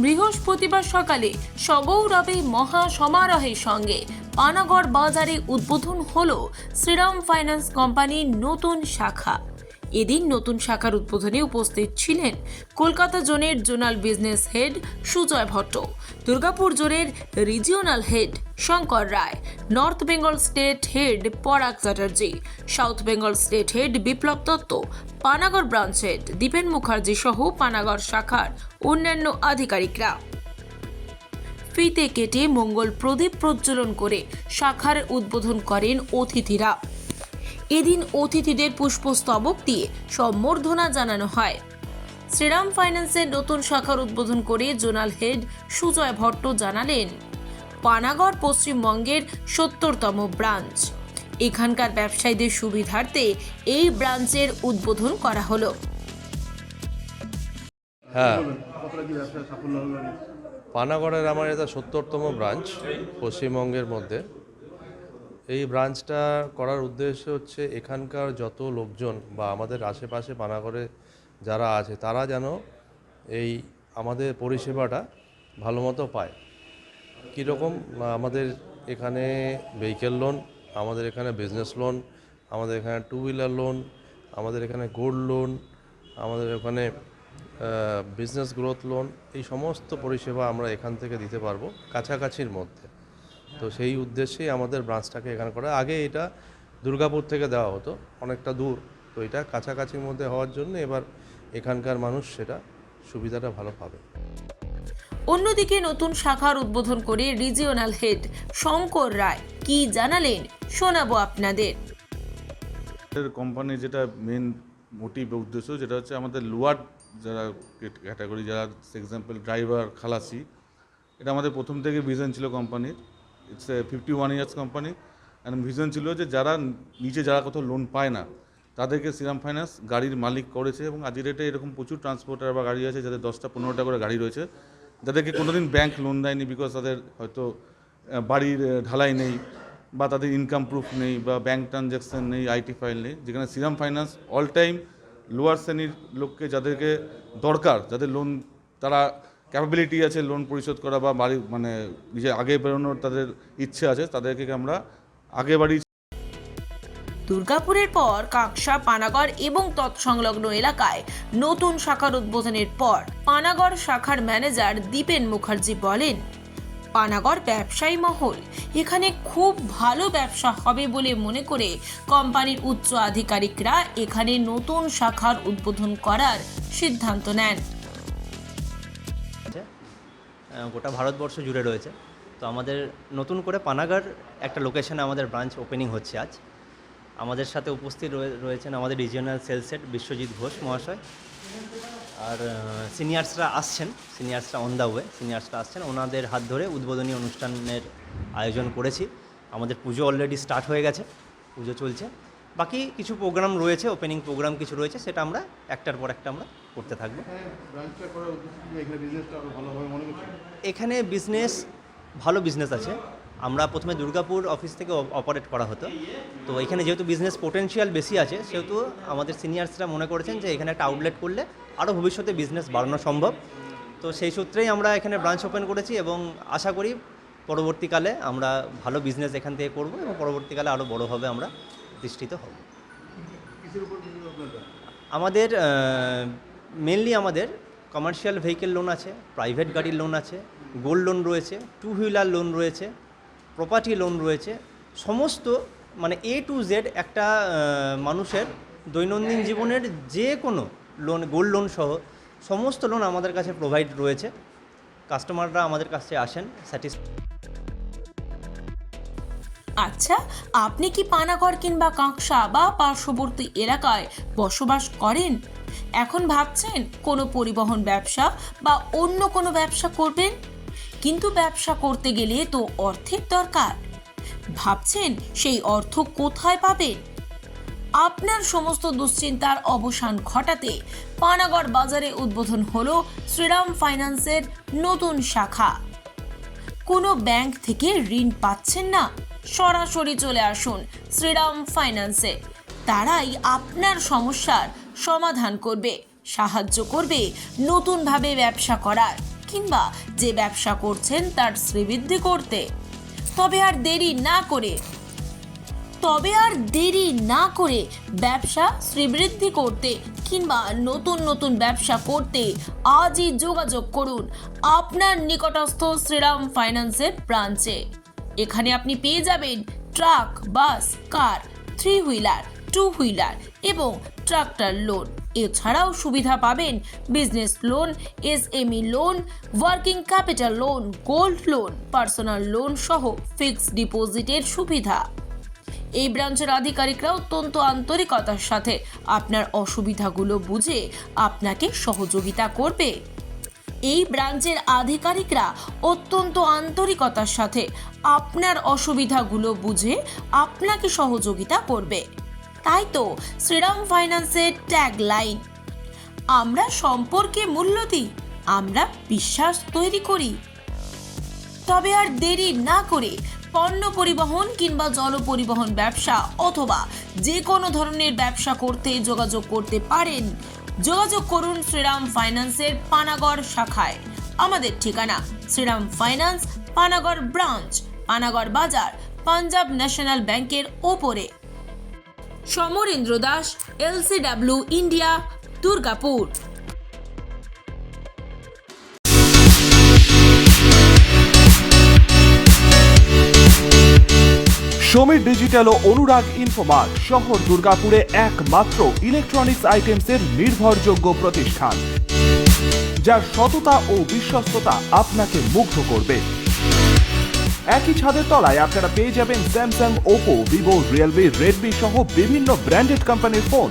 বৃহস্পতিবার সকালে সগৌরবে মহা সমারোহের সঙ্গে পানাগড় বাজারে উদ্বোধন হলো শ্রীরাম ফাইন্যান্স কোম্পানির নতুন শাখা। এদিন নতুন শাখার উদ্বোধনে উপস্থিত ছিলেন কলকাতা জোনের zonal business head Sujoy Bhatta, Durgapur জোনের regional head Shankar Roy, north Bengal state head Parag Chatterjee, south Bengal state head Biplab Dutta, Panagarh branch head Dipen Mukherjee সহ পানাগড় শাখার অন্যান্য আধিকারিকরা। ফিতে কেটে মঙ্গল প্রদীপ প্রজ্বলন করে শাখার উদ্বোধন করেন অতিথিরা। এদিন অতিথিদের পুষ্পস্তবক দিয়ে সম্বর্ধনা জানানো হয়। শ্রীরাম ফাইন্যান্সের নতুন শাখার উদ্বোধন করে জোনাল হেড সুজয় ভট্ট জানালেন, পানাগড় পশ্চিমবঙ্গের ৭০তম ব্রাঞ্চ। এখানকার ব্যবসায়ীদের সুবিধার্থে এই ব্রাঞ্চের উদ্বোধন করা হলো। হ্যাঁ, পানাগড়ের আমার এটা ৭০তম ব্রাঞ্চ পশ্চিমবঙ্গের মধ্যে। এই ব্রাঞ্চটা করার উদ্দেশ্য হচ্ছে এখানকার যত লোকজন বা আমাদের আশেপাশে পানাগড়ে যারা আছে তারা যেন এই আমাদের পরিষেবাটা ভালো মতো পায়। কীরকম, আমাদের এখানে ভেহিকেল লোন, আমাদের এখানে বিজনেস লোন, আমাদের এখানে টু হুইলার লোন, আমাদের এখানে গোল্ড লোন, আমাদের ওখানে বিজনেস গ্রোথ লোন, এই সমস্ত পরিষেবা আমরা এখান থেকে দিতে পারবো কাছাকাছির মধ্যে। তো সেই উদ্দেশ্যেই আমাদের ব্রাঞ্চটাকে এখানে করা। আগে এটা দুর্গাপুর থেকে দেওয়া হতো, অনেকটা দূর, তো এটা কাছাকাছির মধ্যে হওয়ার জন্য এবার এখানকার মানুষ সেটা সুবিধাটা ভালো পাবে। অন্যদিকে নতুন শাখার উদ্বোধন করে রিজিওনাল হেড শঙ্কর রায় কি জানালেন শোনাবো আপনাদের। কোম্পানির যেটা মেন মোটিভ উদ্দেশ্য যেটা হচ্ছে আমাদের লোয়ার যারা ক্যাটাগরি, যারা এক্সাম্পল ড্রাইভার, খালাসি, এটা আমাদের প্রথম থেকে ভিশন ছিল কোম্পানির। It's a 51 years company and vision ছিল যে যারা নিচে যারা কোথাও লোন পায় না তাদেরকে শ্রীরাম ফাইন্যান্স গাড়ির মালিক করেছে। এবং আজকের ডেটে এরকম প্রচুর ট্রান্সপোর্টার বা গাড়ি আছে যাদের 10টা-15টা করে গাড়ি রয়েছে, যাদেরকে কোনোদিন ব্যাংক লোন দেয়নি, বিকজ তাদের হয়তো বাড়ির ঢালাই নেই বা তাদের ইনকাম প্রুফ নেই বা ব্যাংক ট্রানজ্যাকশান নেই, আইটি ফাইল নেই। যেখানে Shriram Finance all time lower শ্রেণীর লোককে, যাদেরকে দরকার, যাদের লোন তারা ক্যাপাবিলিটি আছে লোন পরিশোধ করা বা বাড়ি মানে নিজে আগে বেরোনোর তাদের ইচ্ছে আছে, তাদেরকে আমরা আগে বাড়ি। দুর্গাপুরের পর কাকসা, পানাগড় এবং তৎসংলগ্ন এলাকায় নতুন শাখার উদ্বোধনের পর পানাগড় শাখার ম্যানেজার দীপেন মুখার্জি বলেন, পানাগড় ব্যবসায়ী মহল এখানে খুব ভালো ব্যবসা হবে বলে মনে করে কোম্পানির উচ্চ আধিকারিকরা এখানে নতুন শাখার উদ্বোধন করার সিদ্ধান্ত নেন। গোটা ভারতবর্ষ জুড়ে রয়েছে, তো আমাদের নতুন করে পানাগড় একটা লোকেশনে আমাদের ব্রাঞ্চ ওপেনিং হচ্ছে আজ। আমাদের সাথে উপস্থিত রয়েছেন আমাদের regional sales head Biswajit Ghosh মহাশয়, আর সিনিয়র্সরা আসছেন, সিনিয়র্সরা অন দ্য ওয়ে, সিনিয়র্সরা আসছেন। ওনাদের হাত ধরে উদ্বোধনী অনুষ্ঠানের আয়োজন করেছি। আমাদের পুজো অলরেডি স্টার্ট হয়ে গেছে, পুজো চলছে, বাকি কিছু প্রোগ্রাম রয়েছে, ওপেনিং প্রোগ্রাম কিছু রয়েছে, সেটা আমরা একটার পর একটা আমরা করতে থাকবো। এখানে বিজনেস ভালো বিজনেস আছে। আমরা প্রথমে দুর্গাপুর অফিস থেকে অপারেট করা হতো, তো এখানে যেহেতু বিজনেস পোটেনশিয়াল বেশি আছে, সেহেতু আমাদের সিনিয়র্সরা মনে করেছেন যে এখানে একটা আউটলেট করলে আরও ভবিষ্যতে বিজনেস বাড়ানো সম্ভব। তো সেই সূত্রেই আমরা এখানে ব্রাঞ্চ ওপেন করেছি এবং আশা করি পরবর্তীকালে আমরা ভালো বিজনেস এখান থেকে করব এবং পরবর্তীকালে আরও বড়োভাবে আমরা প্রতিষ্ঠিত হব। আমাদের মেনলি আমাদের কমার্শিয়াল ভেহিকেল লোন আছে, প্রাইভেট গাড়ির লোন আছে, গোল্ড লোন রয়েছে, টু হুইলার লোন রয়েছে, প্রপার্টি লোন রয়েছে, সমস্ত মানে A to Z একটা মানুষের দৈনন্দিন জীবনের যে কোনো লোন, গোল্ড লোন সহ সমস্ত লোন আমাদের কাছে প্রোভাইড রয়েছে। কাস্টমাররা আমাদের কাছে আসেন স্যাটিসফাই। আচ্ছা, আপনি কি পানাগড় কিংবা কাঁকসা বা পার্শ্ববর্তী এলাকায় বসবাস করেন? এখন ভাবছেন কোনো পরিবহন ব্যবসা বা অন্য কোনো ব্যবসা করবেন, কিন্তু ব্যবসা করতে গেলে তো অর্থের দরকার। ভাবছেন সেই অর্থ কোথায় পাবেন? আপনার সমস্ত দুশ্চিন্তার অবসান ঘটাতে পানাগড় বাজারে উদ্বোধন হলো শ্রীরাম ফাইন্যান্সের নতুন শাখা। কোনো ব্যাংক থেকে ঋণ পাচ্ছেন না? সরাসরি চলে আসুন শ্রীরাম ফাইন্যান্সে। তারাই আপনার সমস্যার সমাধান করবে, সাহায্য করবে নতুনভাবে ব্যবসা করার। কিংবা যে ব্যবসা করছেন তার শ্রীবৃদ্ধি করতে। তবে আর দেরি না করে ব্যবসা শ্রীবৃদ্ধি করতে কিংবা নতুন ব্যবসা করতে আজই যোগাযোগ করুন আপনার নিকটস্থ শ্রীরাম ফাইন্যান্সের ব্রাঞ্চে। এখানে আপনি পেয়ে যাবেন ট্রাক, বাস, কার, 3 হুইলার, 2 হুইলার এবং ট্রাক্টর লোন। এছাড়াও সুবিধা পাবেন business loan, SME loan, working capital loan, gold loan, personal loan সহ ফিক্সড ডিপোজিটের সুবিধা। এই ব্রাঞ্চের আধিকারিকরা অত্যন্ত আন্তরিকতার সাথে আপনার অসুবিধাগুলো বুঝে আপনাকে সহযোগিতা করবে। এই ব্রাঞ্চের আধিকারিকরা অত্যন্ত আন্তরিকতার সাথে আপনার অসুবিধাগুলো বুঝে আপনাকে সহযোগিতা করবে। তাই তো শ্রীরাম ফাইন্যান্সের ট্যাগ লাইন, আমরা সম্পর্কে মূল্য দিই, আমরা বিশ্বাস তৈরি করি। তবে আর দেরি না করে পণ্য পরিবহন কিংবা জলপরিবহন ব্যবসা অথবা যে কোনো ধরনের ব্যবসা করতে যোগাযোগ করতে পারেন। যোগাযোগ করুন শ্রীরাম ফাইন্যান্সের পানাগড় শাখায়। আমাদের ঠিকানা Shriram finance, Panagarh branch, Panagarh Bazar, Punjab national ব্যাংকের ওপরে। Samarendra Das, LCW India, Durgapur. Samir digital ও অনুরাগ ইনফোমার্ট শহর দুর্গাপুরে একমাত্র ইলেকট্রনিক্স আইটেমসের নির্ভরযোগ্য প্রতিষ্ঠান, যার সততা ও বিশ্বস্ততা আপনাকে মুগ্ধ করবে। একই ছাদের তলায় আপনারা পেয়ে যাবেন Samsung, Oppo, Vivo, Realme, Redmi সহ বিভিন্ন ব্র্যান্ডেড কোম্পানির ফোন।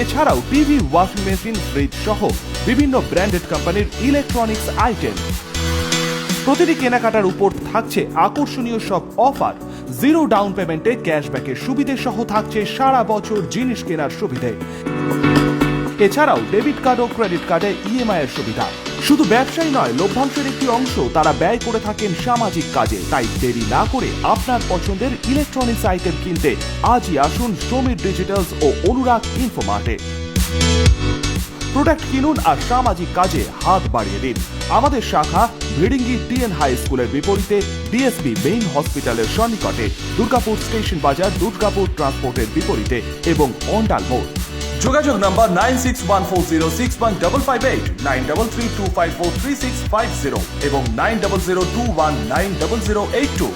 এছাড়াও টিভি, ওয়াশিং মেশিন, ফ্রিজ সহ বিভিন্ন ব্র্যান্ডেড কোম্পানির ইলেকট্রনিক্স আইটেম। প্রতিটি কেনাকাটার উপর থাকছে আকর্ষণীয় সব অফার। 0 ডাউন পেমেন্টে ক্যাশব্যাকের সুবিধে সহ থাকছে সারা বছর জিনিস কেনার সুবিধে। এছাড়াও ডেবিট কার্ড ও ক্রেডিট কার্ডে EMI এর সুবিধা। শুধু ব্যবসায় নয়, লভ্যাংশের একটি অংশ তারা ব্যয় করে থাকেন সামাজিক কাজে। তাই দেরি না করে আপনার পছন্দের ইলেকট্রনিক্স আইটেম কিনতে আজই আসুন সমীর ডিজিটালস ও অনুরাগ ইনফোমার্টে। প্রোডাক্ট কিনুন আর সামাজিক কাজে হাত বাড়িয়ে দিন। আমাদের শাখা ভিড়িঙ্গি TN হাই স্কুলের বিপরীতে, DSP মেইন হসপিটালের সন্নিকটে, দুর্গাপুর স্টেশন বাজার, দুর্গাপুর ট্রান্সপোর্টের বিপরীতে এবং অন্ডাল মোড়। যোগাযোগ নাম্বার 9614061558, 9332543650 এবং 9002190082।